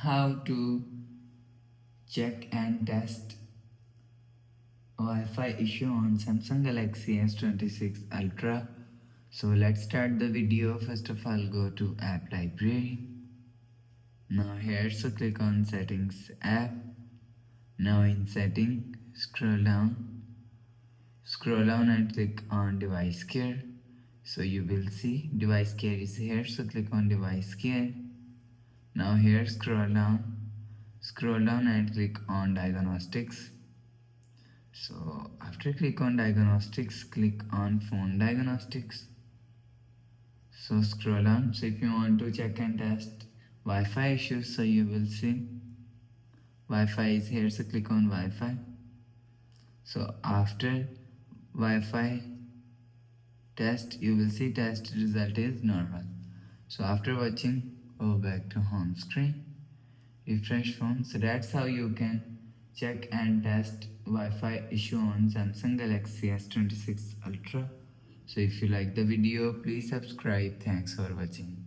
how to check and test Wi-Fi issue on Samsung Galaxy S26 Ultra. So let's start the video. First of all, go to app library. Now here, so click on settings app. Now in setting, scroll down and click on device care. So you will see device care is here, so click on device care. Now here, scroll down and click on diagnostics. So after click on diagnostics, click on phone diagnostics. So scroll down. So if you want to check and test Wi-Fi issues, so you will see Wi-Fi is here, so click on Wi-Fi. So after Wi-Fi test, you will see test result is normal. So after watching, go back to home screen, refresh phone. So that's how you can check and test Wi-Fi issue on Samsung Galaxy S26 Ultra. So if you like the video, please subscribe. Thanks for watching.